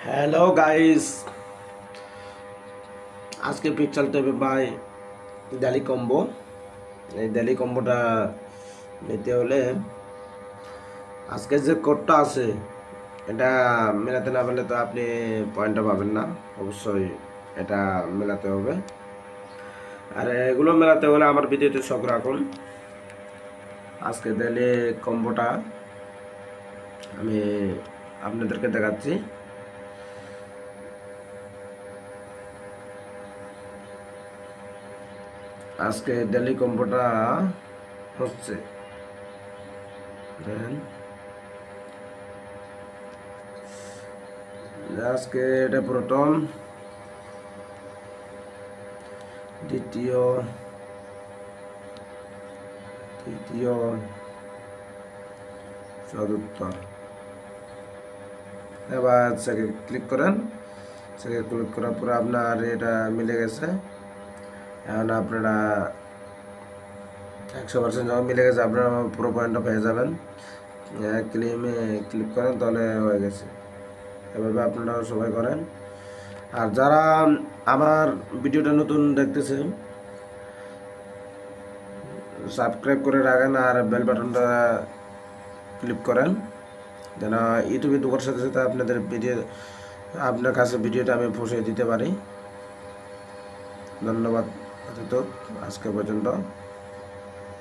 Hello guys, আজকে pick চলতে হবে ভাই ডেলি কম্বো। এই ডেলি কম্বোটা নিতে হলে আজকে যে কোডটা আছে এটা মেলাতে না পারলে তো আপনি পয়েন্টটা পাবেন না। অবশ্যই এটা মেলাতে হবে, আর এগুলো মেলাতে হলে আমার ভিডিওতে শখ রাখুন। আজকে ডেলি কম্বোটা আমি আপনাদেরকে দেখাচ্ছি। আজকে ডেলি কম্বোটা হচ্ছে, দেখেন আজকে এটা প্রথম, দ্বিতীয়, তৃতীয়, চতুর্থ। এবার সেকে ক্লিক করেন। সেকে ক্লিক করার পরে আপনার এটা মিলে গেছে। এখন আপনারা 100% যখন মিলে গেছে আপনারা পুরো পয়েন্টটা পেয়ে যাবেন। ক্লেমে ক্লিক করেন তাহলে হয়ে গেছে। এভাবে আপনারা সবাই করেন। আর যারা আমার ভিডিওটা নতুন দেখতেছে সাবস্ক্রাইব করে রাখেন আর বেল বাটনটা ক্লিক করেন, যেন ইউটিউবে ঢোকার সাথে সাথে আপনাদের ভিডিও আপনার কাছে ভিডিওটা আমি পৌঁছে দিতে পারি। ধন্যবাদ, আজকে পর্যন্ত।